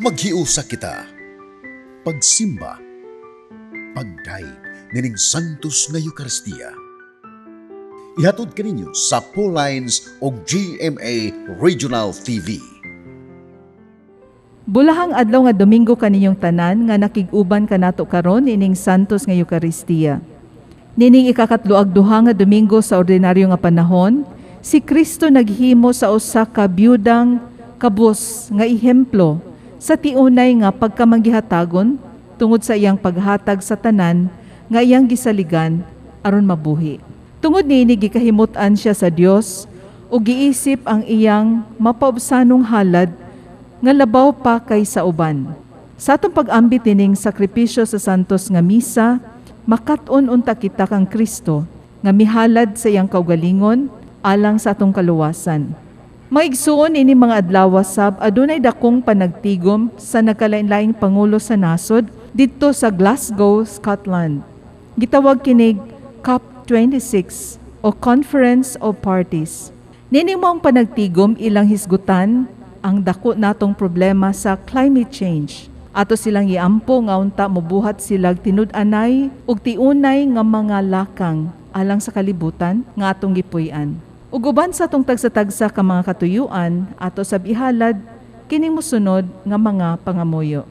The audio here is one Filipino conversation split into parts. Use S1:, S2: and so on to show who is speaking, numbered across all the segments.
S1: Maghiusa kita. Pagsimba, pagdaig nining Santos nga Eucharistia. Ihatod kaninyo sa Pauline's o GMA Regional TV.
S2: Bulahang adlaw nga Domingo kaninyong tanan nga nakig-uban kanato karon ining Santos nga Eucharistia. Nining ikakatluag duha nga Domingo sa ordinaryo nga panahon, si Kristo naghimo sa usa ka byudang kabus nga ehemplo sa tiunay nga pagkamanggihatagon tungod sa iyang paghatag sa tanan nga iyang gisaligan aron mabuhi. Tungod niini gikahimutan siya sa Dios ug giisip ang iyang mapaubsanong halad nga labaw pa kaysa uban. Sa atong pag-ambit nining sakripisyo sa Santos nga misa, makat-on unta kita kang Kristo nga mihalad sa iyang kaugalingon alang sa atong kaluwasan. Maigsuon ini mga adlaw sab adunay dakong panagtigom sa nagkalain-laing pangulo sa nasod didto sa Glasgow, Scotland. Gitawag kinig COP26 o Conference of Parties. Nining maong panagtigom ilang hisgutan ang dako natong problema sa climate change. Ato silang iampo nga unta mobuhat silag tinud-anay ug tiunay nga mga lakang alang sa kalibutan nga atong gipuy-an. Ug uban sa atong tagsa-tagsa ka mga katuyuan ato sab ihalad kining mosunod nga mga pangamuyo.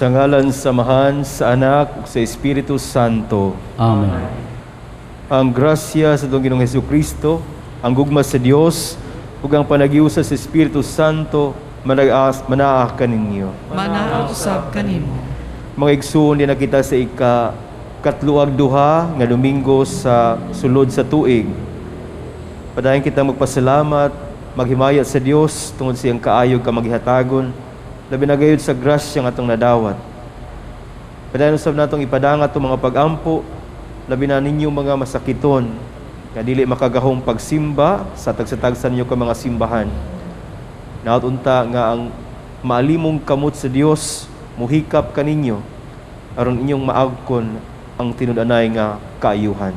S3: Sa ngalan samahan sa Anak ug sa Espiritu Santo.
S4: Amen.
S3: ang grasya sa atong Ginoong Hesukristo, ang gugma sa Dios, ug ang panagiusa sa Espiritu Santo manaa kaninyo.
S2: Manausab kanimo.
S3: Mga igsoon din nakita sa katluag duha nga Domingo sa sulod sa tuig. Padayon kita magpasalamat, maghimayat sa Dios tungod siyang kaayog ka maghihatagon, labi na gayud sa grasya nga atong nadawat. Padayon usab natong ipadangat itong mga pagampo, labi na ninyo mga masakiton, nga dili makagahong pagsimba sa tagsatagsan ninyo ka mga simbahan. Nautunta nga ang maalimong kamot sa Dios, muhikap kaninyo, aron inyong maagkon ang tinud-anay nga kaayuhan.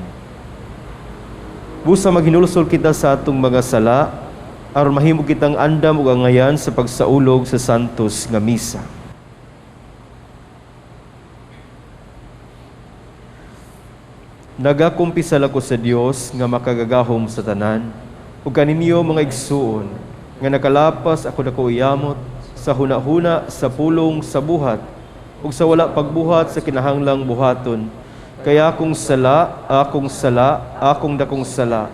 S3: Busa maghinulusol kita sa atong mga sala, aron mahimo kitang andam ug angayan sa pagsaulog sa santos nga misa. Nagakumpisal ako sa Dios nga makagagahom sa tanan, ug kaninyo mga igsuon nga nakalapas ako dako iyamot sa hunahuna sa pulong sa buhat ug sa wala pagbuhat sa kinahanglang buhaton. Kaya akong dakong sala.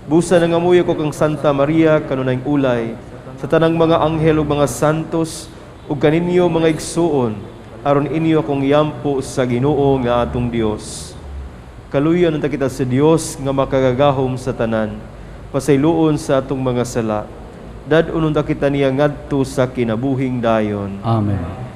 S3: Busa nangamuyo ko kang Santa Maria kanunayng ulay, sa tanang mga anghel ug mga santos, ug kaninyo mga igsuon, aron inyo akong yampo sa Ginoo nga atong Dios. Kaluyan unta kita sa Dios nga makagagahom sa tanan, pasayloon sa atong mga sala. Dad-on unta kita niya ngadto sa kinabuhing dayon.
S4: Amen.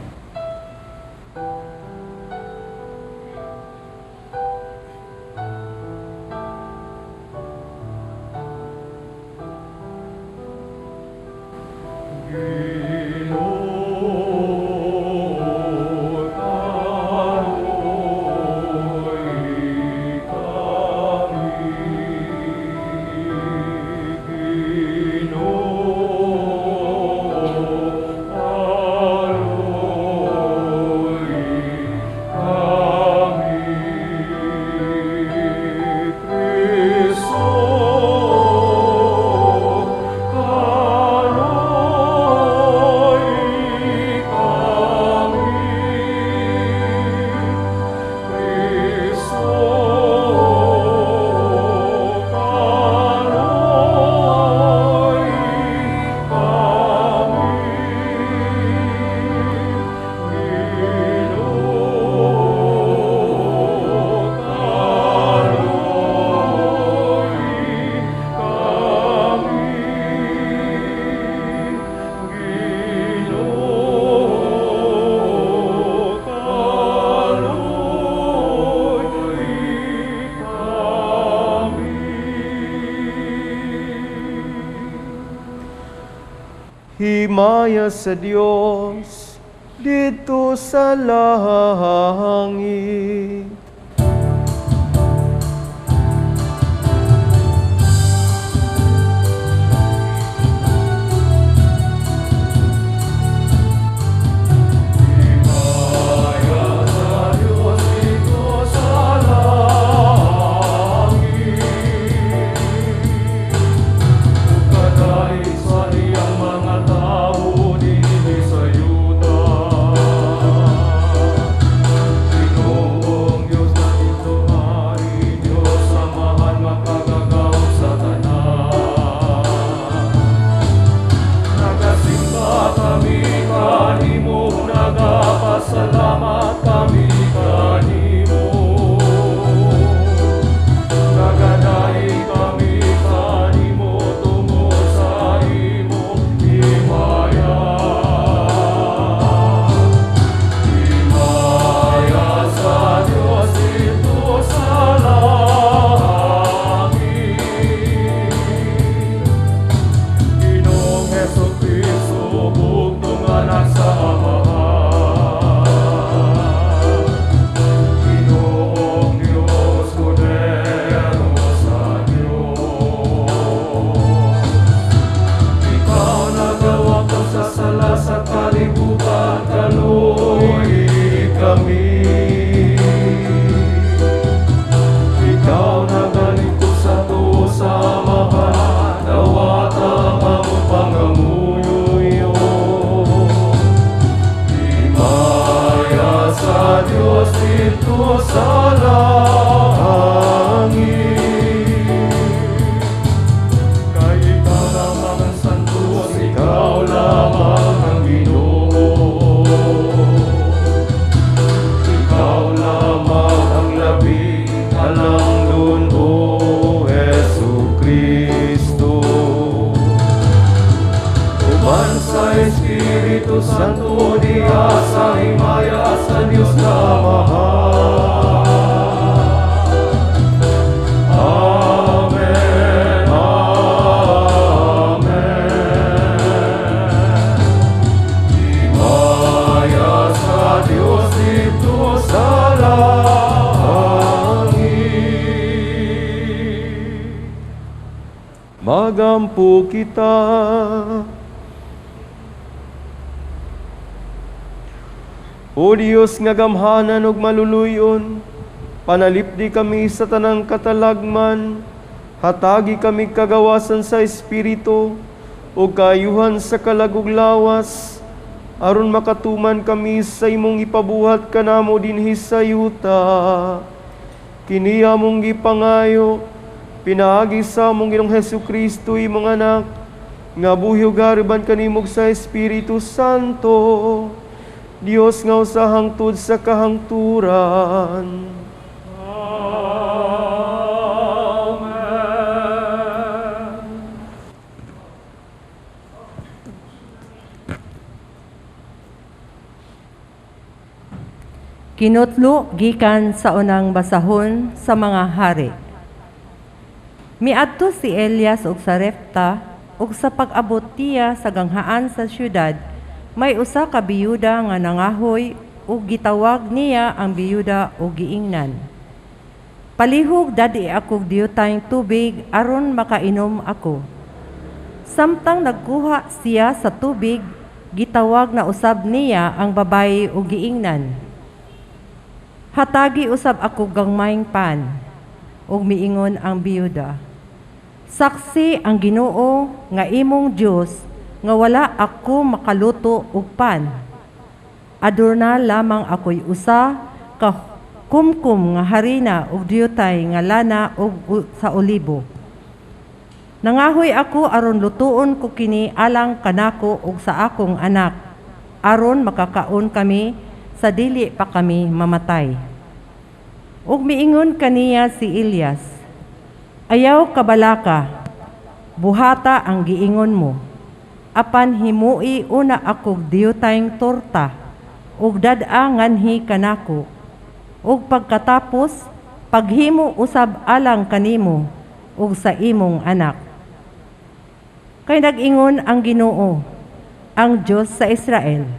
S3: Himaya sa Dios dito sa langit.
S5: Ginoo
S3: magampo kita. O Dios nga gamhanan ug maluluyon, panalipdi kami sa tanang katalagman, hatagi kami kagawasan sa Espiritu, o kayuhan sa kalagug lawas, aron makatuman kami sa imong ipabuhat kanamo dinhi sa yuta. Kini among gipangayo, pinaagi sa among Ginoong Hesukristo imong anak, nga buhiyog hariban kanimog sa Espiritu Santo, Dios nga usa hangtod sa kahangturan.
S4: Kinutlo gikan sa unang basahon sa mga hari. Miadto si Elias og Sarepta ug sa pag-abot tiya sa ganghaan sa syudad, may usa ka biyuda nga nangahoy ug gitawag niya ang biyuda og giingnan. Palihog dadi akog diyutayng tubig aron makainom ako. Samtang nagkuha siya sa tubig, gitawag na usab niya ang babayi og giingnan. Hatagi usab ako gangmayng pan, ug miingon ang biyuda, saksi ang Ginoo nga imong Dios nga wala ako makaluto og pan. Aduna lamang ako'y usa ka kumkum nga harina ug diyutay nga lana ug sa olibo. Nangahoy ako aron lutuon ko kini alang kanako ug sa akong anak, aron makakaon kami sa dili pa kami mamatay. Ug miingon kaniya si Elias, ayaw kabalaka, buhata ang giingon mo. Apan himui una akog diyutayng torta, ug dad-a nganhi kanako. Ug pagkatapos, paghimo usab alang kanimo, ug sa imong anak. Kay nag-ingon ang Ginoo, ang Diyos sa Israel,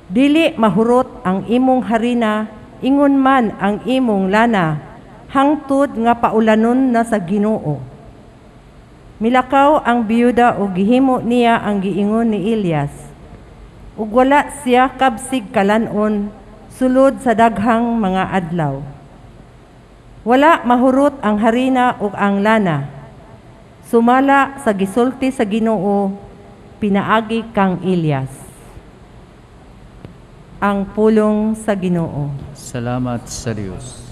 S4: dili mahurot ang imong harina, ingon man ang imong lana, hangtod nga paulanon na sa Ginoo. Milakaw ang biyuda ug gihimo niya ang giingon ni Elias. Ug wala siya kabsig kalanon sulod sa daghang mga adlaw. Wala mahurot ang harina ug ang lana. Sumala sa gisulti sa Ginoo, pinaagi kang Elias. Ang pulong sa Ginoo.
S5: Salamat sa Diyos.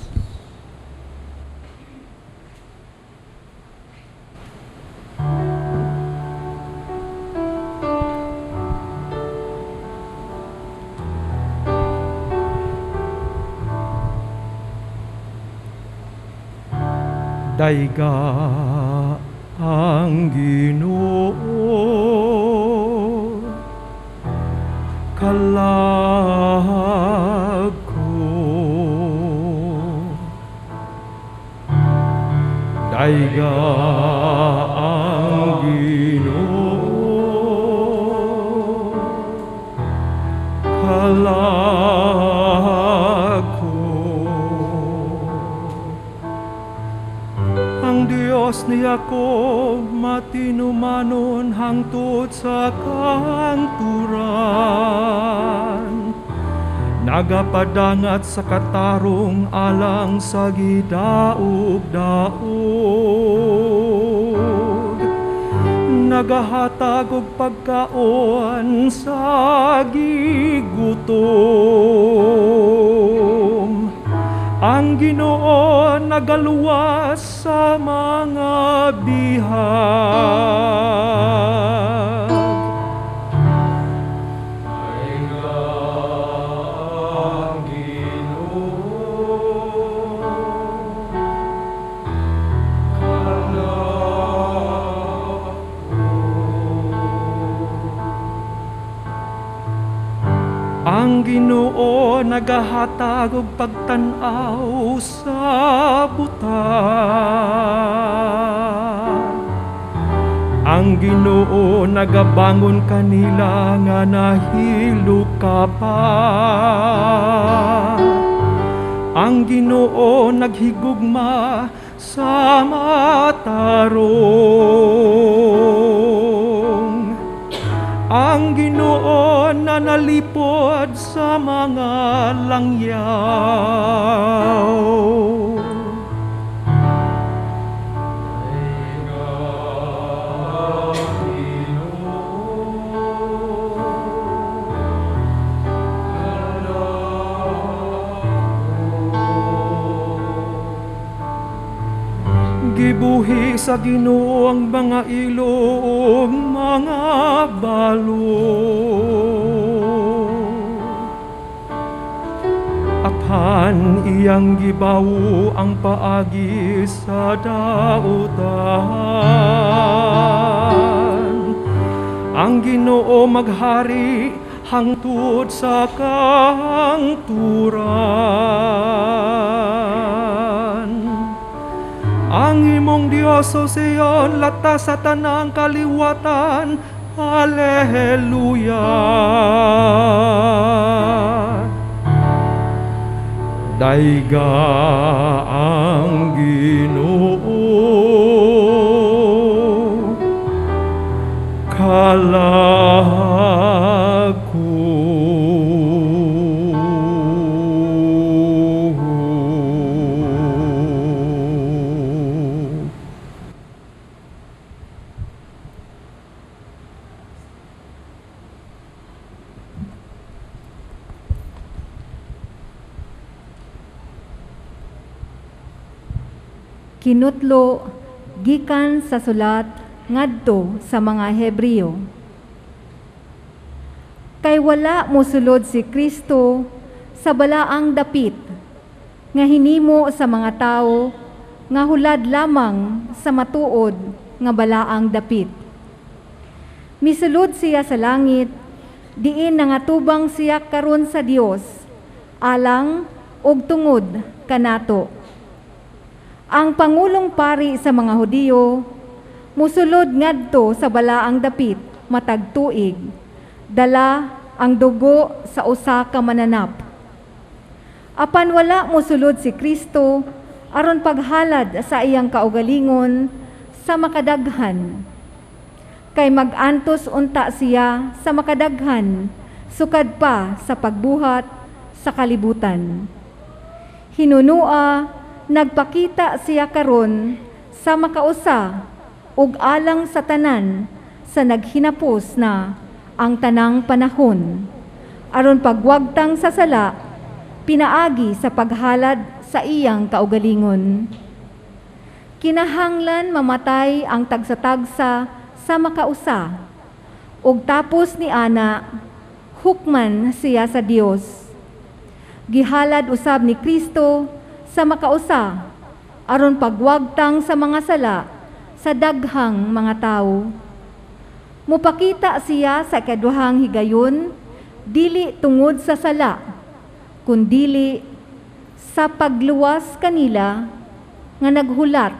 S3: Daiga ang Ginoo, kalag ko. Daiga ang Ginoo, kalag ko. Ang Diyos niya ko matinumanon hangtod sa kanturan, nagapadangat sa katarong alang sa gidaog-daog, nagahatag og pagkaon sa gigutom. Ang Ginoo nagaluwas sa mga bihag. Daiga ang Ginoo, kalag ko. Ang Ginoo nagahatag og pagtan-aw sa buta. Ang Ginoo nagabangon kanila nga nahilo ka pa. Ang Ginoo naghigugma sa matarong.
S6: langyaw. Gibuhi sa Ginoo ang mga ilog, mga balod. Apan iyang gibawo ang paagi sa dautan. Ang Ginoo maghari hangtod sa kahangturan. Ang imong Dios o Sion, latas sa tanang kaliwatan. Hallelujah. Daiga ang Ginoo,
S7: Kinutlo gikan sa sulat ngadto sa mga Hebreo. Kay wala mosulod si Kristo sa balaang dapit nga hinimo sa mga tao nga hulad lamang sa matuod nga balaang dapit. Misulod siya sa langit, diin nangatubang siya karon sa Dios, alang og tungod kanato. Ang Pangulong Pari sa mga Hudiyo, musulod ngadto sa balaang dapit matag tuig, dala ang dugo sa usa ka mananap. Apan wala musulod si Kristo aron paghalad sa iyang kaugalingon sa makadaghan. Kay mag-antos unta siya sa makadaghan, sukad pa sa pagbuhat sa kalibutan. Hinunua, nagpakita siya karon sa makausa ug alang sa tanan sa naghinapos na ang tanang panahon, aron pagwagtang sa sala, pinaagi sa paghalad sa iyang kaugalingon. Kinahanglan mamatay ang tagsa-tagsa sa makausa, ug tapos ni ana, hukman siya sa Dios. Gihalad usab ni Kristo sa makausa, aron pagwagtang sa mga sala sa daghang mga tao. Mupakita siya sa ikaduhang higayon, dili tungod sa sala, kundili sa pagluwas kanila nga naghulat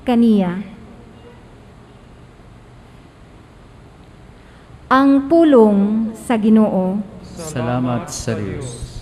S7: kaniya. Ang pulong sa Ginoo.
S5: Salamat sa Diyos.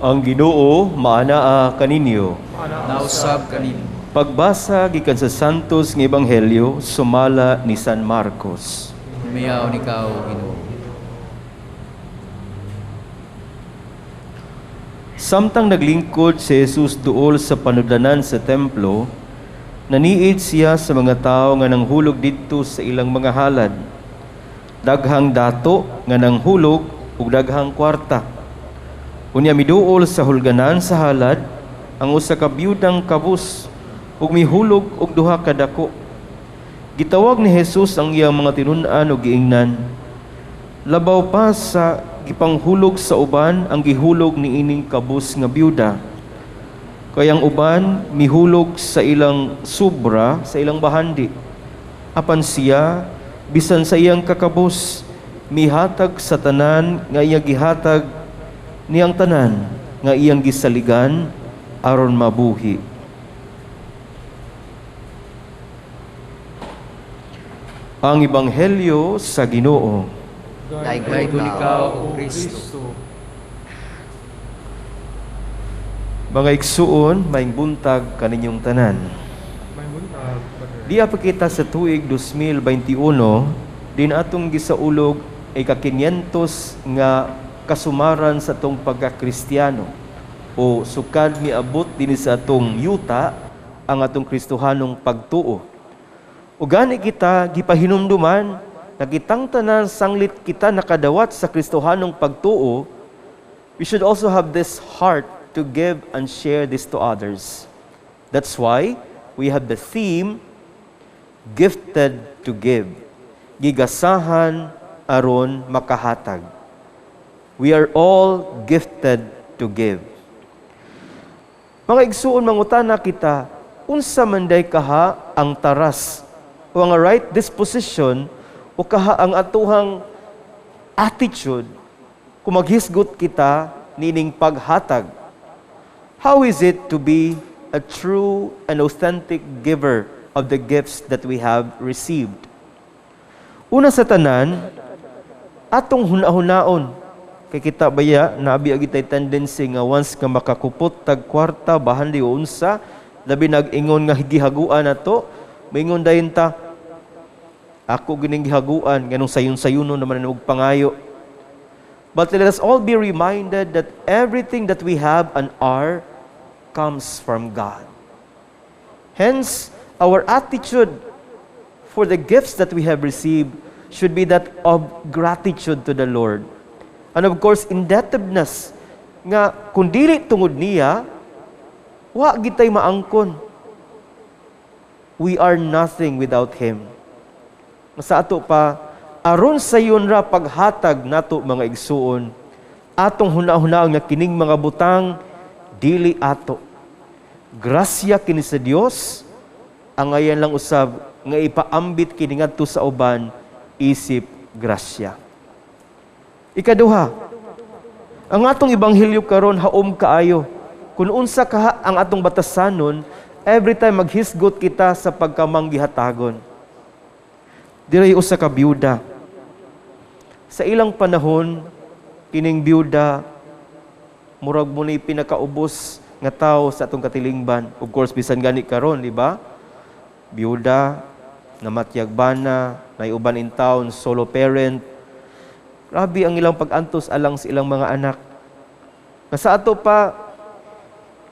S3: Ang Ginoo maanaa kaninyo.
S5: Nausab kanin.
S3: Pagbasa gikan sa Santos nga Ebanghelyo sumala ni San Marcos.
S5: Umiyaw ni Kao, Ginoo.
S3: Samtang naglingkod si Jesus duol sa panudlanan sa templo, naniid siya sa mga tao nga nanghulog didto sa ilang mga halad. Daghang dato nga nanghulog ug daghang kwarta. Unya miduol sa hulganan sa halad ang usa ka biyudang kabus ug mihulog og duha ka dako. Gitawag ni Jesus ang iyang mga tinun-an ug giingnan. Labaw pa sa gipanghulog sa uban ang gihulog ni ining kabus nga biyuda. Kayang uban mihulog sa ilang sobra, sa ilang bahandi. Apan siya bisan sa iyang kakabus mihatag sa tanan nga iya gihatag niyang tanan nga iyang gisaligan aron mabuhi. Ang Ebanghelyo sa Ginoo.
S5: Daigay ko ikaw, O Kristo.
S3: Mga igsuon, maing buntag kaninyong tanan. Di pa kita sa tuig 2021, din atong gisaulog ay ka-500 nga kasumaran sa atong pagka-Kristiyano o sukad miabot din sa atong yuta ang atong Kristohanong pagtuo. O gani kita gipahinumduman na kitang tanan sanglit kita nakadawat sa Kristohanong pagtuo, we should also have this heart to give and share this to others. That's why we have the theme, Gifted to Give. Gigasahan aron makahatag. We are all gifted to give. Mga igsuon, mangutana kita, unsa man day kaha ang taras o ang right disposition o kaha ang atuhang attitude kung maghisgot kita nining paghatag. How is it to be a true and authentic giver of the gifts that we have received? Una sa tanan, atong hunahunaon. Kay kita baya, nabi agitay tendency nga once nga makakupot tag kwarta, bahan di unsa, labi nag-ingon nga gihaguan na to, maingon dahin ta, ako gining gihaguan, ganong sayon-sayono naman og pangayo. But let us all be reminded that everything that we have and are comes from God. Hence, our attitude for the gifts that we have received should be that of gratitude to the Lord. And of course, indebtedness. Nga, kung dili tungod niya, wa gitay maangkon. We are nothing without Him. Sa ato pa, aron sa yun ra paghatag nato mga igsuon, atong huna-hunaon nga kining mga butang, dili ato. Grasya kini sa Dios, ang ayan lang usab nga ipaambit kini ngadto sa uban isip grasya. Ikaduha, ang atong ebanghelyo karon haom kaayo. Kung unsa kaha ang atong batasanon, every time maghisgot kita sa pagkamanggihatagon. Diray usa ka biyuda. Sa ilang panahon, kining biyuda murag mo ni pinakaubos nga tao sa atong katilingban. Of course, bisan gani karon, di ba? Biyuda, namatyag-bana, naiuban in town, solo parent. Grabe ang ilang pag-antos alang sa ilang mga anak. Sa ato pa,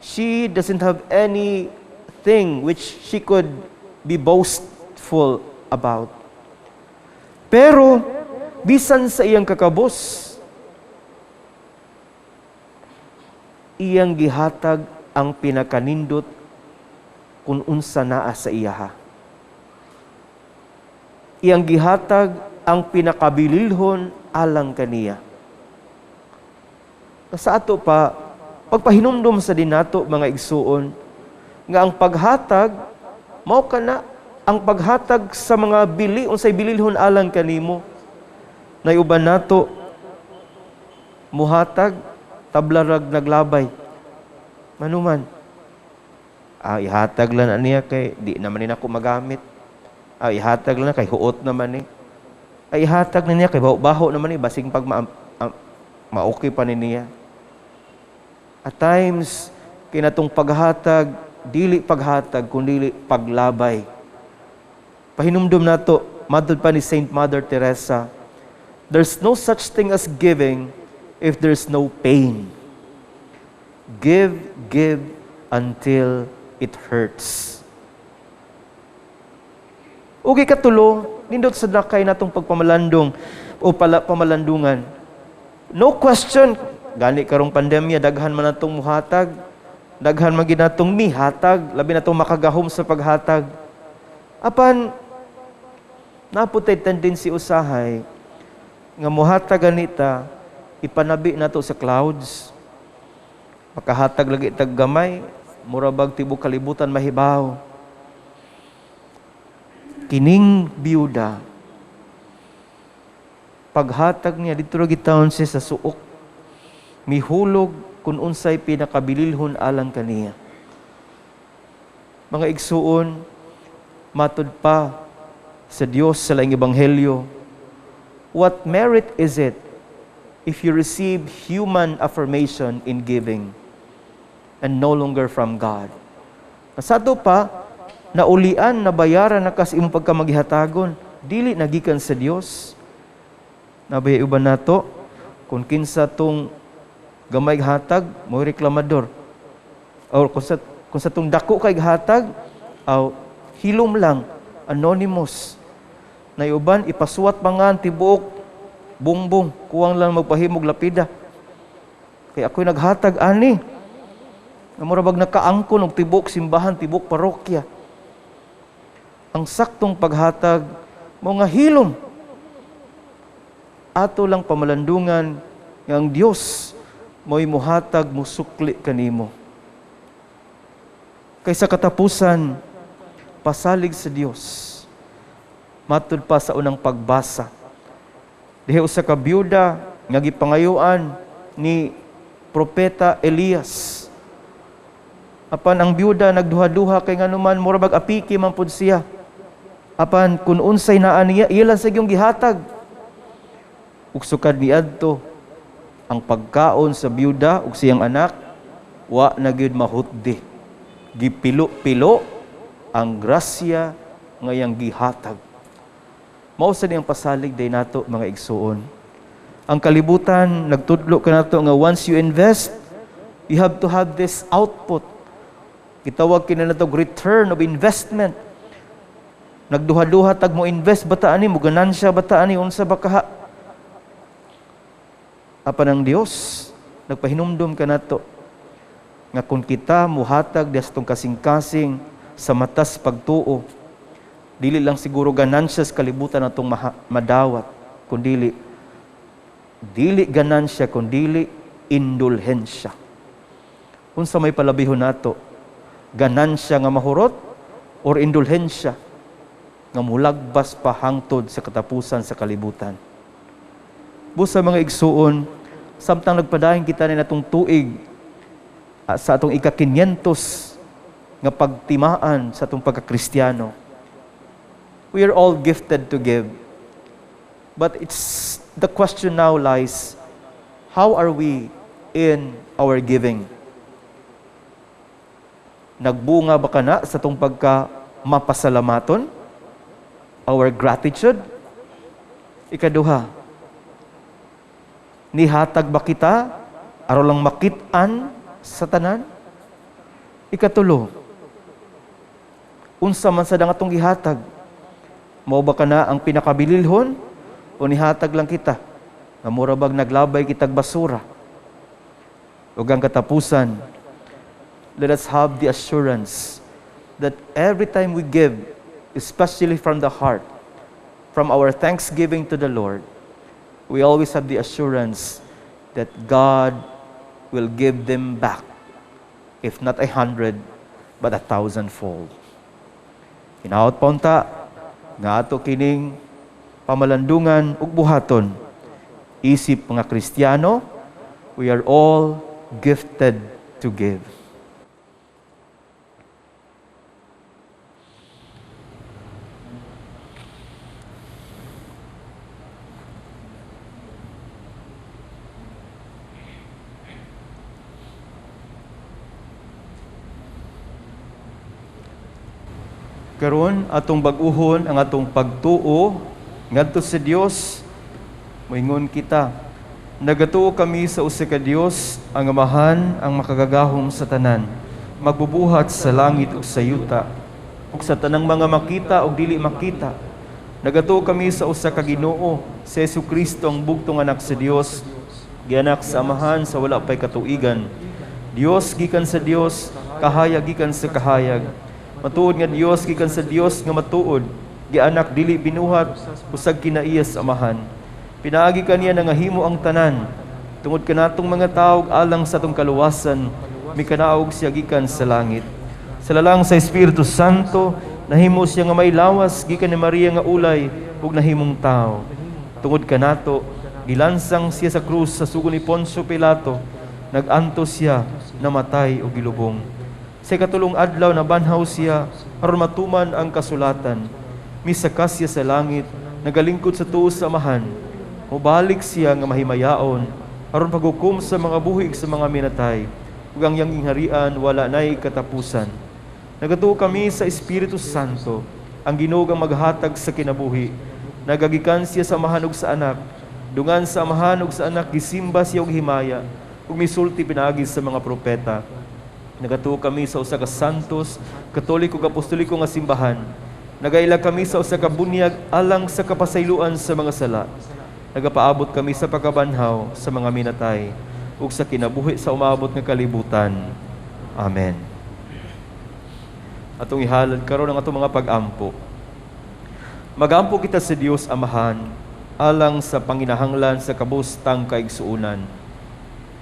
S3: she doesn't have anything which she could be boastful about. Pero, bisan sa iyang kakabos, iyang gihatag ang pinakanindot kung unsa naa sa iyaha. Iyang gihatag ang pinakabililhon alang kaniya. Sa ato pa, pagpahinumdum sa dinato mga igsuon, nga ang paghatag, mao kana ang paghatag sa mga bili, unsay bililhon alang kanimo. Naiuban nato, muhatag, tablarag naglabay. Manuman. Ihatag lang niya kay di naman ni ako magamit. Ihatag lang kay huot naman ni. Ihatag na niya kay baho naman ni basing pag ma-okay pa niya. At times kinatong paghatag dili paghatag kundi paglabay. Pahinumdum nato madtud pa ni Saint Mother Teresa, there's no such thing as giving if there's no pain. Give until it hurts. Ug ikatulo, nindot sa dakay natong pagpamalandong o pamalandungan. No question, gani karong pandemya, daghan man natong muhatag, daghan man gid natong mihatag, labi natong makagahom sa paghatag. Apan naputay tendency usahay nga muhatag ganita, ipanabi nato sa clouds. Makahatag lagi tag gamay, murabag tibok kalibutan mahibaw. Kining biyuda, paghatag niya dito ra gitawon siya sa suok, mihulog kun unsay pinakabililhon alang kaniya. Mga igsuon, matud pa sa Dios sa laing ebanghelyo, what merit is it if you receive human affirmation in giving and no longer from God? Kasado pa, naulian, nabayaran na kas imong pagkamaghihatagon, dili nagikan sa Dios. Nabay uban nato, kung kinsa tong gamay hatag, mo reklamador. O kung sa tong dako kay hatag, aw hilom lang, anonymous. Na uban ipasuwat mangan tibuok, bungbong, kuwang lang magpahimog lapida. Kaya ako'y naghatag ani. Namurabag nakaangkon og tibok simbahan, tibok parokya. Ang saktong paghatag mo nga hilom. Ato lang pamalandungan nga ang Dios mo'y muhatag musukli kanimo. Kaysa katapusan, pasalig sa Dios. Matud pa sa unang pagbasa. Dihe usa ka byuda nga gipangayuan ni propeta Elias. Apan ang byuda nagduha-duha kay nganuman murabag apiki man pud siya. Apan kun unsay naa niya, iya lang sa iyong gihatag. Ug sukad niadto ang pagkaon sa byuda ug siyang anak, wa na gyud mahutdi. Gipilo-pilo ang grasya nga iyang gihatag. Mao sa niyang pasalig day nato mga igsuon. Ang kalibutan nagtudlo kanato nga once you invest, you have to have this output. Gitawag kina natog return of investment. Nagduha-duha tag mo invest bata ani mo ganansya bata ani unsa ba kaha? Apan ang Dios nagpahinumdom kanato nga kung kita muhatag destong kasing-kasing sa matas pagtuo, dili lang siguro ganansya sa kalibutan natong madawat, kundi dili ganansya kundi indulhensya. Unsa may palabihon nato? Ganansya nga mahurot or indulhensya nga mulagbas pa hangtod sa katapusan sa kalibutan. Busa mga igsuon, samtang nagpadayon kita ni natong tuig sa atong ika-500 nga pagtimaan sa atong pagka-Kristiyano. We are all gifted to give. But the question now lies, how are we in our giving? Nagbunga ba ka na sa itong pagka-mapasalamaton? Our gratitude? Ikaduha, nihatag ba kita aron lang makit-an sa tanan? Ikatulo, unsa man sa dangatong gihatag? Mao ba ka na ang pinakabililhon o nihatag lang kita? Nga murabag naglabay kitag basura. Ug ang katapusan, let us have the assurance that every time we give, especially from the heart, from our thanksgiving to the Lord, we always have the assurance that God will give them back, if not 100, but 1,000-fold. Hinaot paunta, nga ato kining pamalandungan ug buhaton, isip mga Kristiyano, we are all gifted to give. Karon atong bag-uhon ang atong pagtuo ngadto sa Dios. Moingon kita, nagatuo kami sa usa ka Dios, ang Amahan, ang makagagahom sa tanan, magbubuhat sa langit ug sa yuta, ug sa tanang mga makita ug dili makita. Nagatuo kami sa usa ka Ginoo, si Jesucristo, ang bugtong anak sa Dios, gianak sa Amahan sa wala pay katuigan. Dios gikan sa Dios, kahayag gikan sa kahayag. Matuod nga Dios gikan sa Dios nga matuod, gianak dili binuhat, usag kinaiya sa Amahan. Pinaagi kaniya nga himo ang tanan, tungod kanatong mga tawo alang sa atong kaluwasan, mikanaog siya gikan sa langit. Sa lalang sa Espiritu Santo, nahimo siya nga may lawas gikan ni Maria nga ulay ug nahimong tao. Tungod kanato, gilansang siya sa krus sa sugo ni Poncio Pilato, naganto siya, namatay o gilubong. Sa katulong adlaw na banhaw siya, aron matuman ang kasulatan. Misakas siya sa langit, nagalingkod sa tuos sa Amahan. Mubalik siya nga mahimayaon, aron paghukom sa mga buhig sa mga minatay, ug ang iyang ingharian wala nay katapusan. Nagatuo kami sa Espiritu Santo, ang Ginoo nga maghatag sa kinabuhi. Nagagikan siya sa Amahan ug sa Anak, dungan sa Amahan ug sa Anak gisimba siya og himaya, ug misulti pinaagi sa mga propeta. Nagatuo kami sa usa ka santos, katoliko ug apostoliko nga simbahan. Nagaila kami sa usa ka bunyag alang sa kapasayloan sa mga sala. Nagapaabot kami sa pagkabanhaw sa mga minatay ug sa kinabuhi sa umabot nga kalibutan. Amen. Atong ihalad karon ang atong mga pag-ampo. Magampo kita sa Dios Amahan alang sa panginahanglan sa kabustang kaigsuonan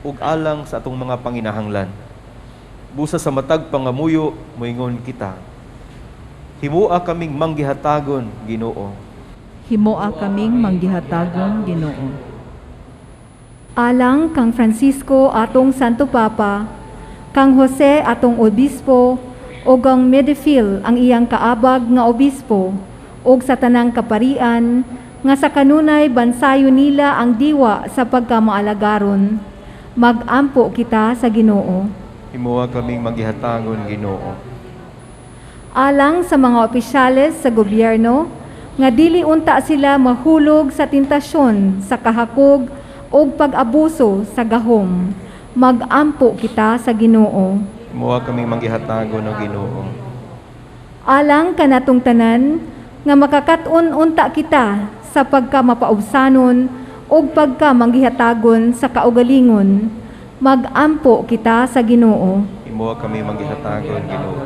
S3: ug alang sa atong mga panginahanglan. Busa sa matag pangamuyo, moingon kita. Himua kaming manggihatagon, Ginoo.
S2: Himoa kaming manggihatagon, Ginoo.
S7: Alang kang Francisco atong Santo Papa, kang Jose atong obispo, o kang Medefil ang iyang kaabag nga obispo, o sa tanang kaparian, nga sa kanunay bansayo nila ang diwa sa pagkamaalagaron. Magampo kita sa Ginoo.
S3: Himua kaming manggihatagon, Ginoo.
S7: Alang sa mga opisyales sa gobyerno, nga dili unta sila mahulog sa tentasyon, sa kahakog, o pag-abuso sa gahom. Magampo kita sa Ginoo.
S3: Himua kaming manggihatagon, o Ginoo.
S7: Alang kanatong tanan, nga makakaton unta kita sa pagkamapaubsanon o pagkamangihatagon sa kaugalingon. Magampo kita sa Ginoo.
S3: Himua kami manggihatagon, Ginoo.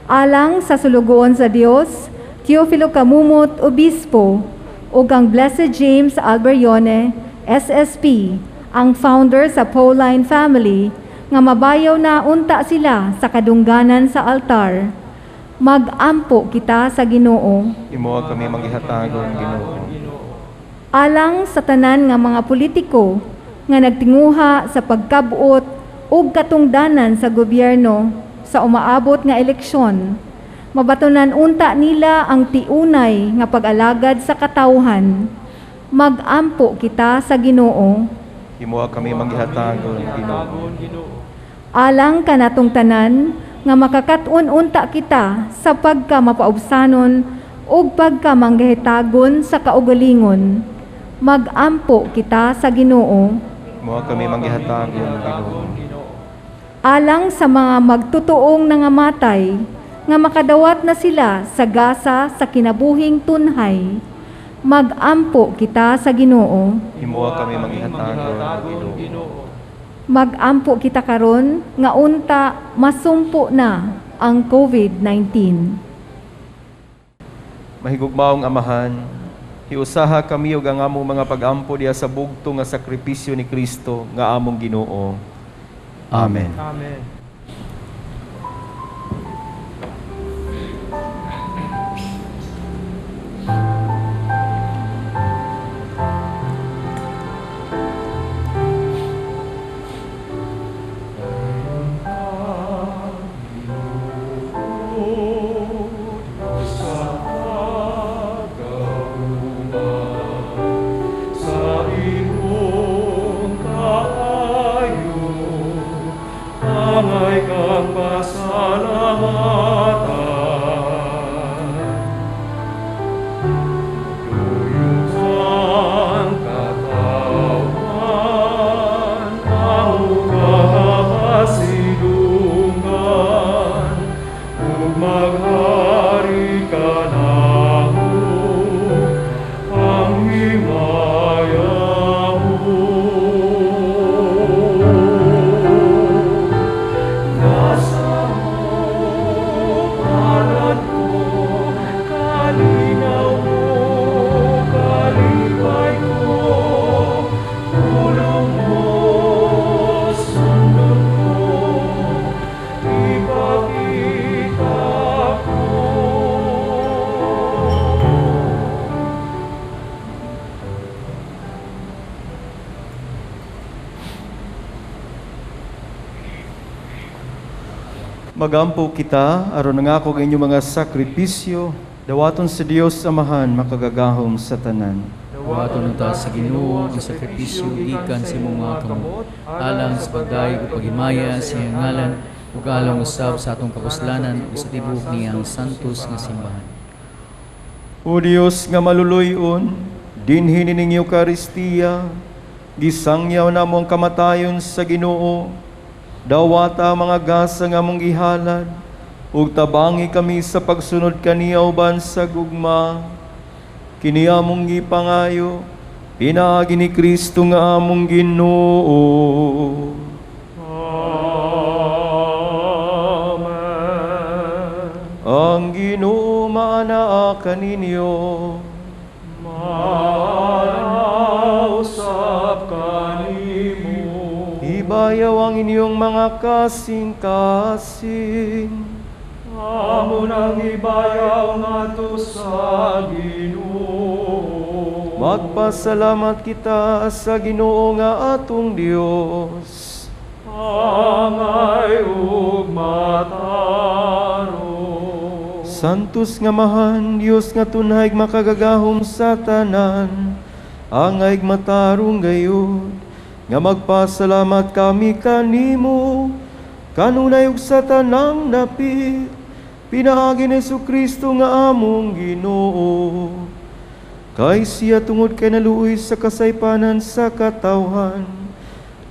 S7: Alang sa sulugoon sa Dios, Teofilo Camumot, Obispo, ug ang Blessed James Alberione, SSP, ang founder sa Pauline Family, nga mabayaw na unta sila sa kadungganan sa altar. Magampo kita sa Ginoo.
S3: Himua kami manggihatagon, Ginoo.
S7: Alang sa tanan nga mga politiko, nga nagtinguha sa pagkabuot ug katungdanan sa gobyerno sa umaabot nga eleksyon, mabatonan unta nila ang tiunay nga pag-alagad sa katawhan. Magampo kita sa Ginoo.
S3: Himua kami manggihatagon, Ginoo.
S7: Alang kanatong tanan nga makakaton unta kita sa pagkamapaubsanon ug pagkamanggahitagon sa kaugalingon. Magampo kita sa Ginoo.
S3: Himua kami manggihatagon, Ginoo.
S7: Alang sa mga magtutuong nangamatay, nga makadawat na sila sa gasa sa kinabuhing tunhay. Magampo kita sa Ginoo.
S3: Himua kami manggihatagon, Ginoo.
S7: Magampo kita karon nga unta masumpo na ang COVID-19.
S3: Mahigugmaong Amahan, hiusaha kami ug ang among mga pag-ampo diha sa bugto nga sakripisyo ni Kristo nga among Ginoo. Amen.
S6: Amen. Sa iyong kaayo, ang
S3: Magampo kita, aron nangako ang inyong mga sakripisyo, dawaton sa Dios Amahan makagagahom sa tanan.
S5: Dawaton ta sa Ginoo ang sakripisyo gikan sa imong mga kamot, alang sa pagdayeg ug paghimaya sa iyang ngalan, ug alang usab sa atong kapuslanan ug sa tibuok niyang santos nga simbahan.
S3: O Dios nga maluluyon, dinhi nining Eucharistia, gisangyaw na mong kamatayon sa Ginoo, dawata mga gasa nga mong gihalad, ug tabangi kami sa pagsunod kaniya uban sa gugma. Kini among gipangayo, pinaagi ni Kristo nga among Ginoo. Amen. Ang Ginoo maanaa kaninyo. Mausap kanimo. Ibayaw ang inyong mga kasing-kasing. Amo nang ibayaw nato sa Ginoo. Magpasalamat kita sa Ginoo nga atong Dios. Angay ug mataro. Santos nga mahan, Dios nga tunay makagagahom sa tanan, angay matarong gayud, nga magpasalamat kami kanimo, kanunay ug sa tanang dapit, pinaagi ni Jesucristo nga among Ginoo. Kay siya tungod kay naluoy sa kasaypanan sa katawhan,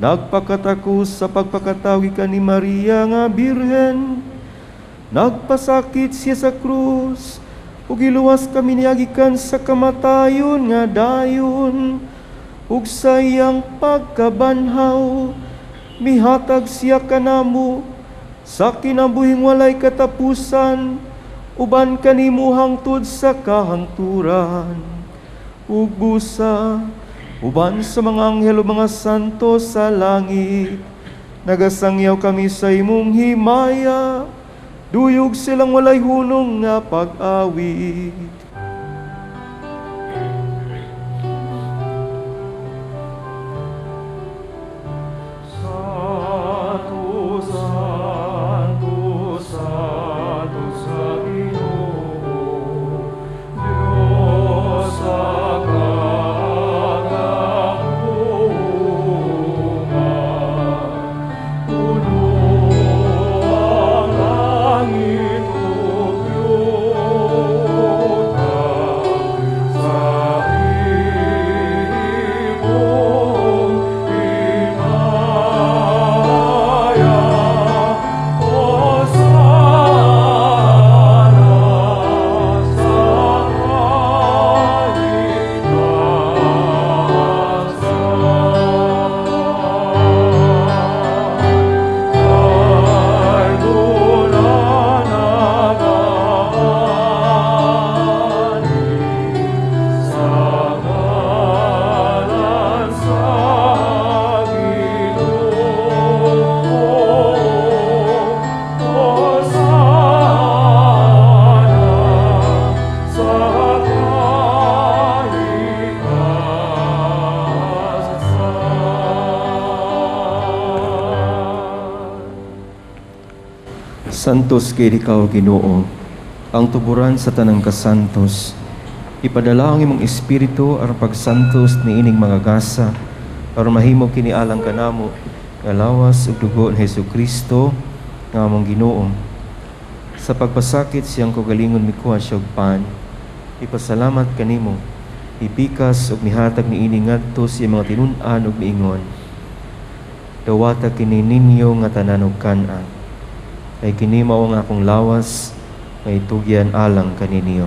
S3: nagpakatako sa pagpakatawi ka ni Maria nga Birhen, nagpasakit siya sa krus, ug iluwas kami niagikan sa kamatayon nga dayon, ug sa iyang pagkabanhaw, mihatag siya kanamo sa kinabuhing walay katapusan, uban kanimo hangtod sa kahangturan, ug busa uban sa mga anghel o mga santo sa langit, nagasangyaw kami sa imong himaya, duyog silang walay hunong nga pag-awit. Santo, Santo, Santo sa Ginoo, Diyos sa Santos kay ikaw, Ginoo, ang tuburan sa tanang kasantos. Ipadala ang imong espiritu aron pagsantos niining mga gasa, aron mahimo kini alang kanamo nga lawas ug dugo ni Jesucristo nga among Ginoo. Sa pagpasakit siyang kaugalingon mikuha siya og pan, ipasalamat kanimo, ipikas ug mihatag niini ngadto sa mga tinun-an ug miingon. Dawata kini ninyo nga tanan ug kan-an, ay kini mao nga akong lawas nga itugyan alang kaninyo.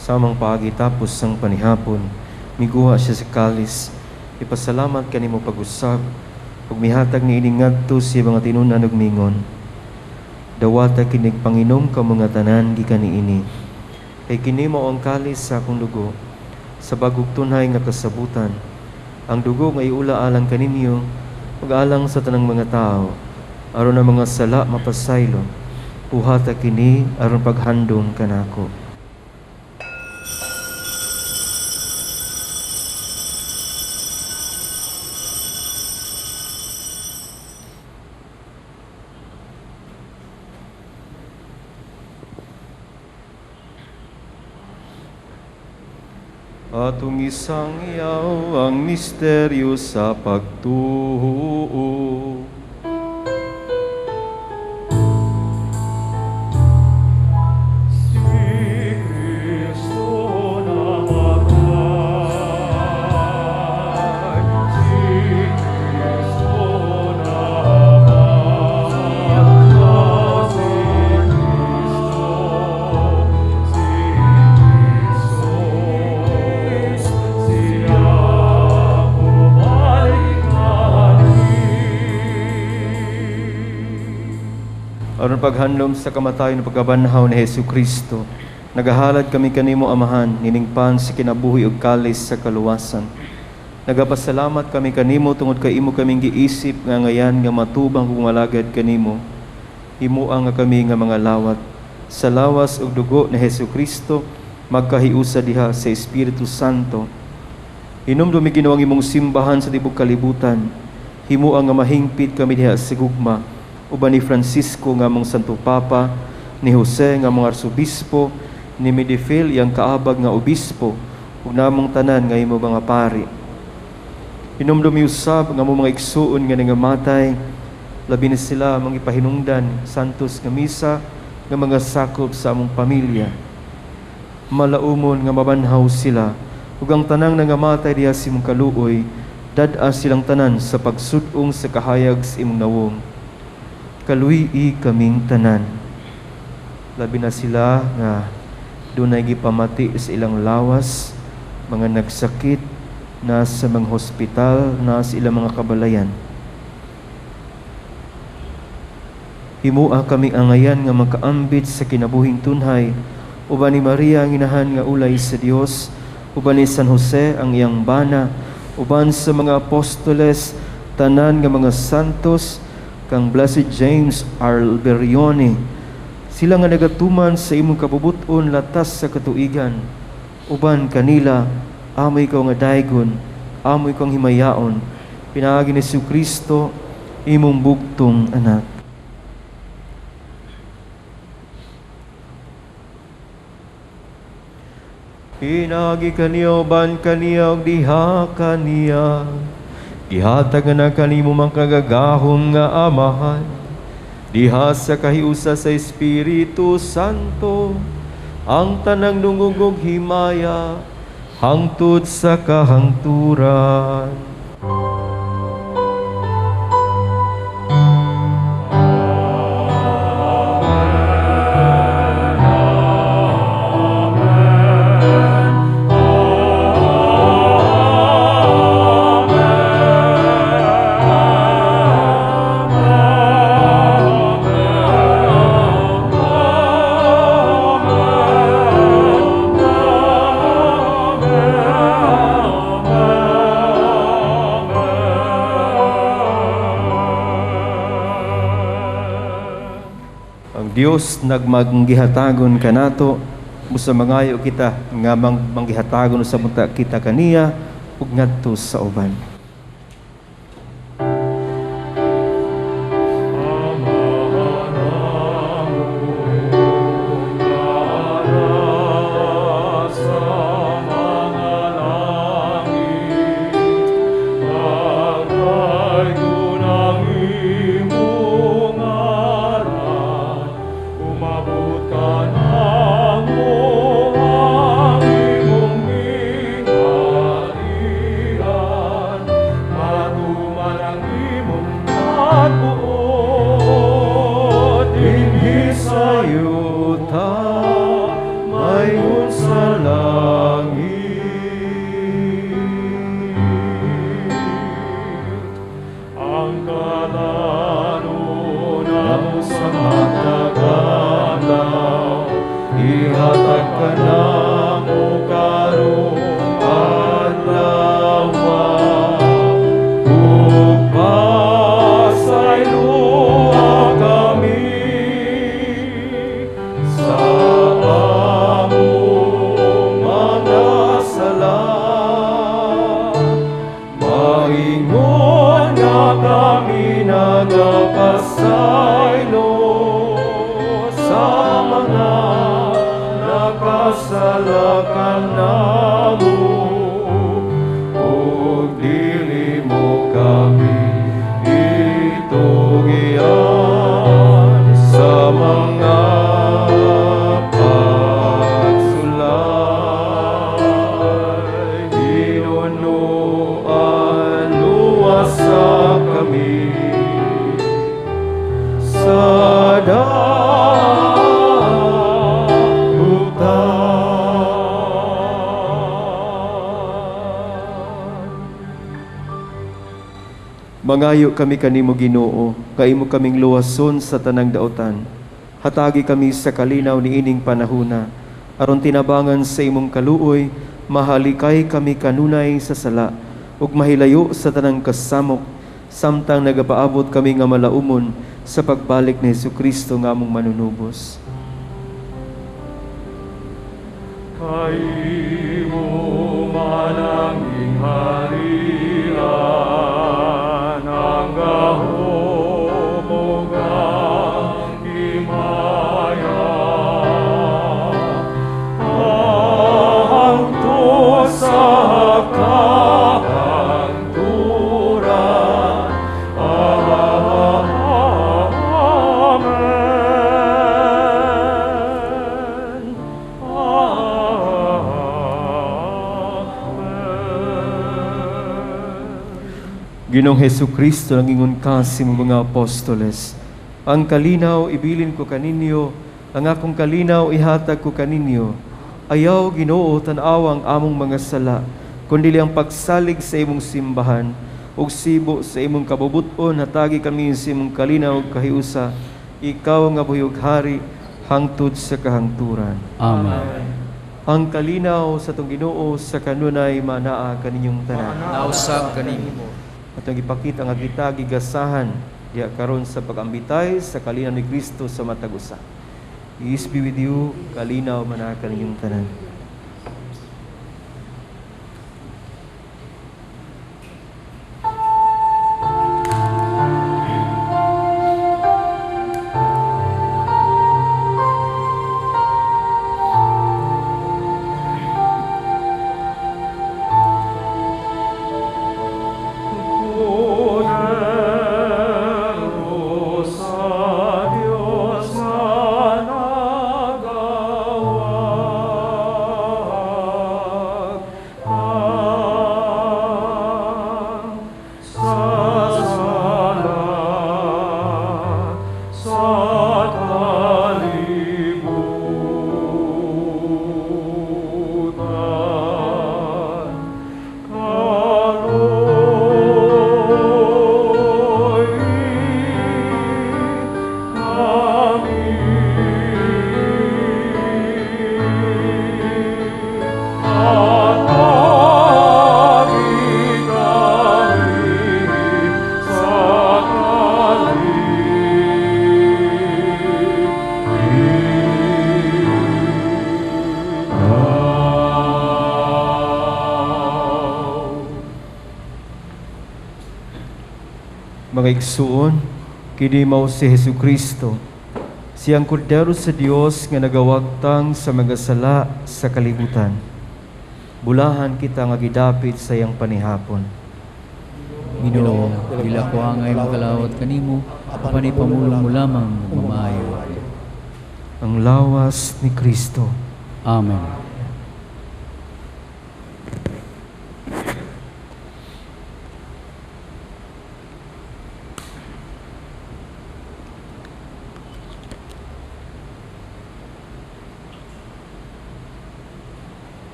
S3: Samang pagitapos sang panihapon, miguha siya sa kalis, ipasalamat kanimo pag-usab, ug mihatag niini ngadto sa mga tinun-an ug mingon. Dawata kinig Panginom ka mga tanan gikan niini. Kay kini mao ang kalis sa akong dugo, sa bagog tunay nga kasabutan. Ang dugo nga iula alang kaninyo, ug alang sa tanang mga tao. aron ang mga sala mapasaylo, buhata kini aron paghandom kanako. Atong isang iyaw ang misteryo sa pagtuo. Aron paghandom sa kamatayon ng pagkabanhaw ni Hesus Kristo, nagahalad kami kanimo Amahan, niningpan sa kinabuhi ug kalis sa kaluwasan. Nagapasalamat kami kanimo tungod kay imo kaming giisip nga ngayan nga matubang kung malagad kanimo. Himuang nga kami nga mga lawat. Sa lawas ug dugo ni Hesus Kristo, magkahiusa diha sa Espiritu Santo. Hinumdumi ginawang imong simbahan sa tibok kalibutan. Himuang nga mahingpit kami diha sa gugma, uban ni Francisco nga mong Santo Papa, ni Jose nga mong Arsobispo, ni Medifil yang kaabag nga Obispo, ug namong tanan nga imo mga pari. Hinumdumi usab nga mong mga igsuon nga nangamatay, labi na sila mga ipahinungdan, santos nga misa, nga mga sakop sa among pamilya. Malaumon nga mabanhaw sila, ug ang tanang nangamatay diha sa imong kaluoy, dad-a silang tanan sa pagsud-ong sa kahayag sa imong nawong. Kaluyi kaming tanan. Labi na sila nga dunay gipamati sa ilang lawas, mga nagsakit, nasa mga hospital, nasa ilang mga kabalayan. Himua kami angayan nga makaambit sa kinabuhing tunhay, uban ni Maria ang inahan nga ulay sa Dios, uban ni San Jose ang iyang bana, uban sa mga apostoles, tanan nga mga santos, kang Blessed James Alberione, sila nga nagatuman sa imong kabubuton latas sa katuigan, uban kanila, amoy ko nga daygon, amoy kong himayaon, pinaagi ni Hesus Kristo, imong bugtong anak. Pinagi kaniya, uban kaniya, ug diha kaniya, gihatag na kanimo mang kagagahom nga Amahan, diha sa kahiusa sa Espiritu Santo, ang tanang dungog himaya, hangtod sa kahangturan. Dios nagmanggihatagon kanato, busa mangayo kita nga manggihatagon sa muta kita kaniya ug ngadto sa uban. salakan namo, ug dili mo kami itugian sa mga pagsulay. Hinunuan luwas sa kami sa Mangayo kami kanimo Ginoo, kaimo kaming luwason sa tanang daotan. Hatagi kami sa kalinaw niining panahuna, aron tinabangan sa imong kaluoy, mahalikay kami kanunay sa sala, ug mahilayo sa tanang kasamok, samtang nagapaabot kami nga malaumon sa pagbalik ni Hesukristo nga among manunubos. Kaimo mananging harian, Ginoong Hesukristo, nangingon ka sa mga apostoles, ang kalinaw ibilin ko kaninyo, ang akong kalinaw ihatag ko kaninyo. Ayaw Ginoo tan-aw ang among mga sala, kundi ang pagsalig sa imong simbahan, ug sibo sa imong kabubuton, hatagi kami sa imong kalinaw kahiusa, ikaw nga buyog hari, hangtod sa kahangturan.
S5: Amen.
S3: Ang kalinaw sa tong Ginoo sa kanunay manaa kaninyong tanan.
S5: Nausab kanimo.
S3: At ang ipakita nga kita gigasahan diya karon sa pag-ambitay sa kalinaw ni Kristo sa matag usa. Peace be with you, kalinaw manaa kaninyong tanan. Mga igsuon, kini mao si Hesukristo, siyang kordero sa Dios nga nagawagtang sa mga sala sa kalibutan. Bulahan kita nga gidapit sa iyang panihapon.
S5: Ginoo, dila ko angay makalawat kanimo, apani pamulong mo lamang mamayo.
S3: Ang lawas ni Kristo.
S5: Amen.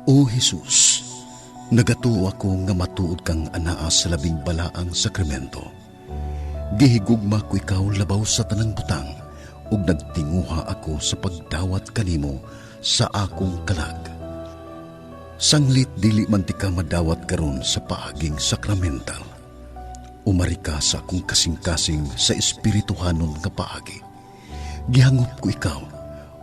S1: O Jesus, nagatuo ako nga matuod kang anaa sa labing balaang sakramento. Gihigugma ko ikaw labaw sa tanang butang, ug nagtinguha ako sa pagdawat kanimo sa akong kalag. Sanglit dili man ti ka madawat karon sa paaging sakramental. Umari ka sa akong kasing-kasing sa espirituhanon nga paagi. Gihangop ko ikaw,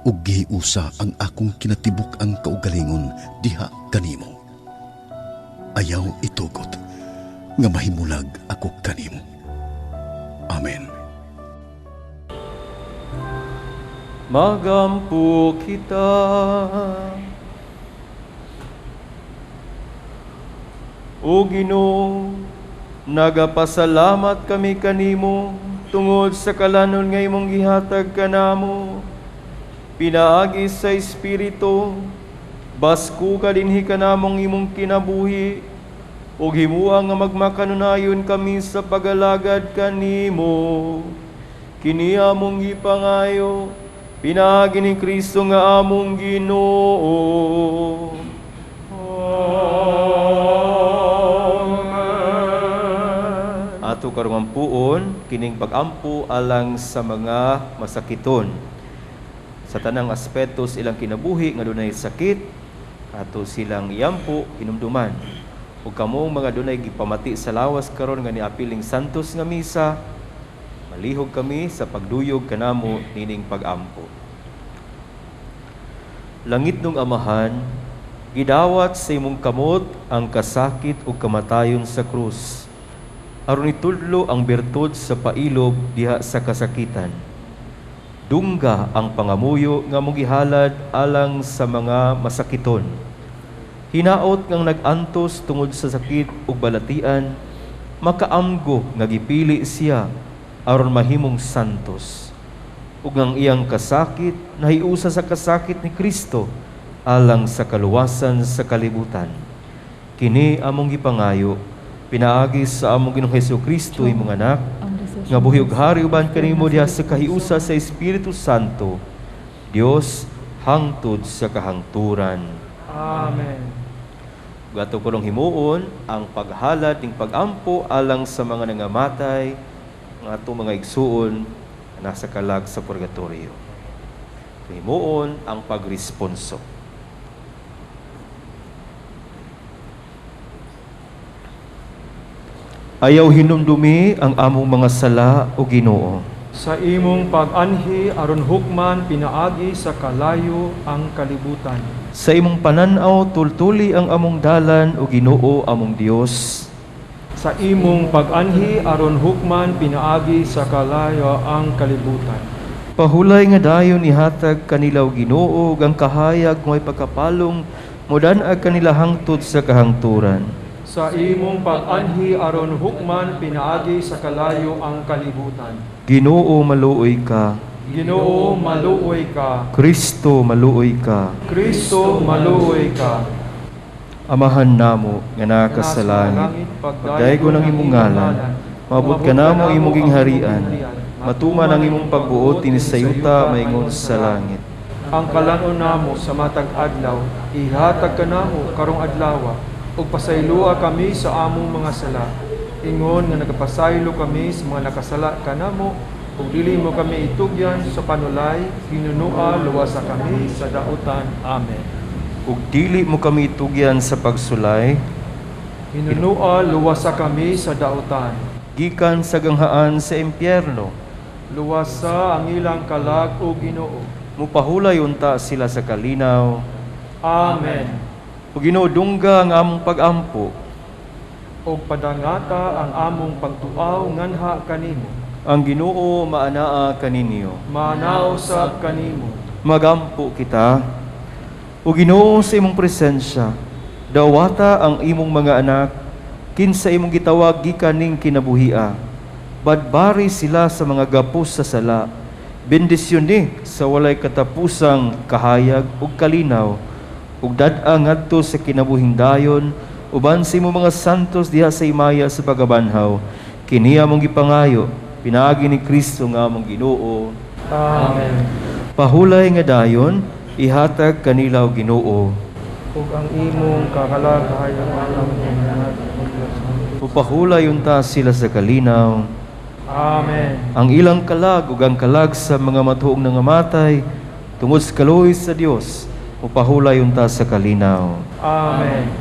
S1: ug gihiusa ang akong kinatibuk ang kaugalingon diha kanimo. Ayaw itugot nga mahimulag ako kanimo. Amen.
S3: magampo kita. O Ginoo, nagapasalamat kami kanimo tungod sa kalanon nga imong gihatag kanamo. Pinaagi sa Espiritu, basko ka dinhi kanamong imong kinabuhi, ug himuha nga magmakanunayon kami sa pagalagad kanimo. Kini among gipangayo, pinaagi ni Kristo nga among Ginoo. Ato karong ampuon kining pag-ampo alang sa mga masakiton. Sa tanang aspetos ilang kinabuhi nga dunay sakit, ato silang iampo hinumduman. Ug kamong mga dunay gipamati sa lawas karon nga niapiling santos nga misa, malihog kami sa pagduyog kanamo nining pag-ampo. Langit nung Amahan, gidawat sa imong kamot ang kasakit ug kamatayon sa krus. Aron itudlo ang bertud sa pailob diha sa kasakitan. Dungga ang pangamuyo nga mong gihalad alang sa mga masakiton. Hinaot ngang nag-antos tungod sa sakit ug balatian, makaamgo nga gipili siya aron mahimong santos. Ug ang iyang kasakit nahiusa sa kasakit ni Kristo alang sa kaluwasan sa kalibutan. Kini among gipangayo, pinaagi sa among Ginoong Hesukristo imong anak, nga buhi ug hari uban kanimo diha sa kahiusa sa Espiritu Santo, Dios hangtod sa kahangturan.
S6: Amen.
S3: Gato ko lang himuon ang paghalad ning pag-ampo alang sa mga nangamatay nga ato mga igsuon na nasa kalag sa purgatorio. Himuon ang pagresponso. Ayaw hinumdumi ang among mga sala o Ginoo.
S6: Sa imong pag-anhi aron hukman pinaagi sa kalayo ang kalibutan.
S3: Sa imong pananaw tultuli ang among dalan o Ginoo among Dios.
S6: Sa imong pag-anhi aron hukman pinaagi sa kalayo ang kalibutan.
S3: Pahulay nga dayon ihatag kanila o Ginoo ang kahayag mo'y pagkapalong modan-ag kanila hangtod sa kahangturan.
S6: Sa imong pag-anhi aron hukman pinaagi sa kalayo ang kalibutan.
S3: Ginoo maluoy ka.
S6: Ginoo maluoy ka.
S3: Kristo maluoy ka.
S6: Kristo maluoy ka.
S3: Amahan namo nga naka sa langit, pagdaygo ng imong ngalan, maabot ka namo imong gingharian, matuman ang imong pagbuot inis sa yuta maingon sa langit.
S6: Ang kalanon namo sa matag adlaw, ihatag ka namo karong adlaw, ug pasaylua kami sa among mga sala. Ingon nga nagapasaylo kami sa mga nakasala kanamo, ug dili mo kami itugyan sa panulay, hinunua luwasa kami sa dautan. Amen.
S3: Ug dili mo kami itugyan sa pagsulay,
S6: Hinunua luwasa kami sa dautan.
S3: gikan sa ganghaan sa impyerno.
S6: Luwasa ang ilang kalag o Ginoo.
S3: Mupahulay unta sila sa kalinaw.
S6: Amen.
S3: Ug Ginoo dungga ang among pag-ampo.
S6: O padangata ang among pagtuaw nganha kanimo.
S3: Ang Ginoo maanaa kaninyo.
S6: Manaw sa kanimo.
S3: Magampo kita. O Ginoo sa imong presensya, dawata ang imong mga anak, kinsa imong gitawag gikan ning kinabuhia. Badbari sila sa mga gapos sa sala. Bendisyon ni sa walay katapusang kahayag ug kalinaw. Ug dad-a ngadto sa kinabuhing dayon, uban sa imong mga santos diha sa imaya sa pagabanhaw. Kini among gipangayo, pinaagi ni Kristo nga among Ginoo.
S6: Amen.
S3: Pahulay nga dayon, ihatag kanila og Ginoo.
S6: Ug ang imong kakalagayan
S3: Upahulay unta sila sa kalinaw.
S6: Amen.
S3: Ang ilang kalag ug ang kalag sa mga matuong nangamatay tungod sa kaluoy sa Dios, upahulay unta sa kalinaw.
S6: Amen.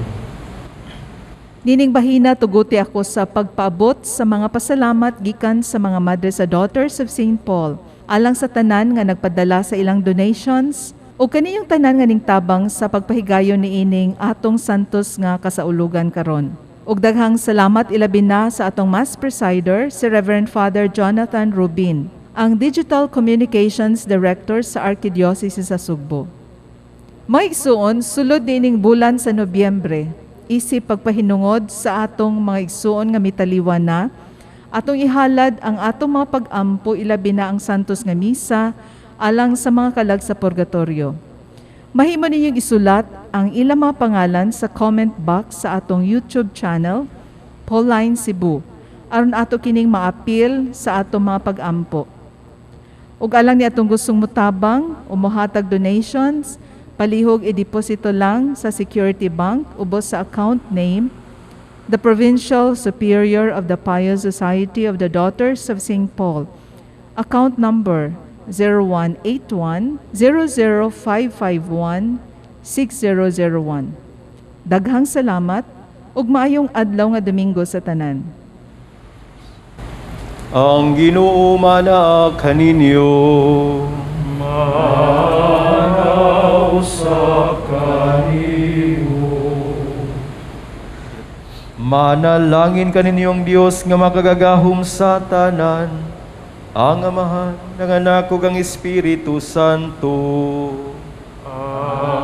S2: Nining bahina tuguti ako sa pagpaabot sa mga pasalamat gikan sa mga madre sa Daughters of St. Paul alang sa tanan nga nagpadala sa ilang donations o kaniyong tanan nga ning tabang sa pagpahigayon ni ining atong santos nga kasaulugan karon. Ug daghang salamat ilabin na sa atong Mass Presider, si Reverend Father Jonathan Rubin. ang Digital Communications Director sa Archdiocese sa Sugbo. Maigsuon, sulod dining bulan sa Nobyembre, isip pagpahinungod sa atong mga igsuon nga mitaliwan na, atong ihalad ang atong mga pag-ampo ilabi na ang Santos nga Misa alang sa mga kalag sa purgatorio. Mahimo ninyong isulat ang ilang mga pangalan sa comment box sa atong YouTube channel, Pauline Cebu, aron ato kining maapil sa atong mga pag-ampo. Ug alang ni atong gustong mutabang o mohatag donations, palihog i-deposito lang sa Security Bank ubos sa account name the Provincial Superior of the Pious Society of the Daughters of St. Paul, account number 0181-00551-6001. Daghang salamat ug maayong adlaw nga Domingo sa tanan.
S3: Ang Ginoo mana kaninyo.
S6: Manaw sa kanimo.
S3: Manalangin kaninyong Dios nga makagagahom sa tanan, ang Amahan, ng Anak ug ang Espiritu Santo.
S6: Amen.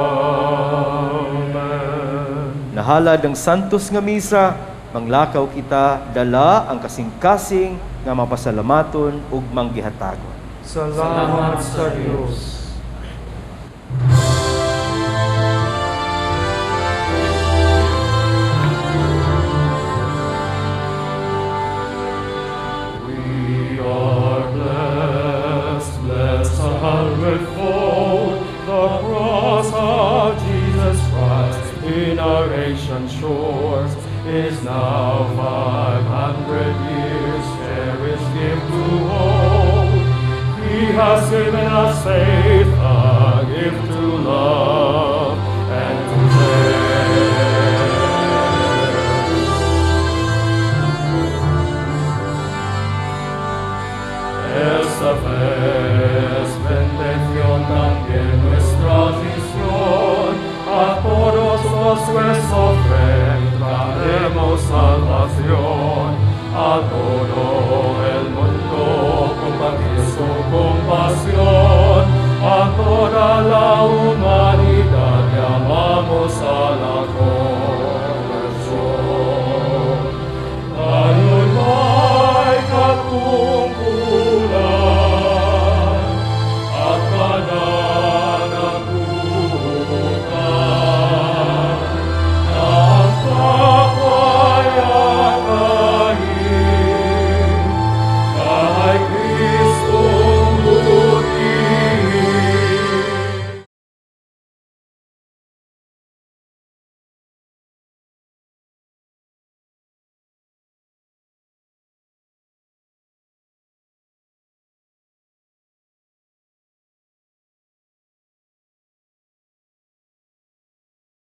S3: Nahalad ang Santos nga Misa, manglakaw kita, dala ang kasing-kasing nga mapasalamaton ug manggihatagon.
S6: Salamat sa Diyos. We are blessed, blessed hundredfold, the cross of Jesus Christ in our ancient shores is now 500 years cherished gift to hold. He has given us faith, a gift to love and to share. Esta vez bendición también nuestra visión a todos los huesos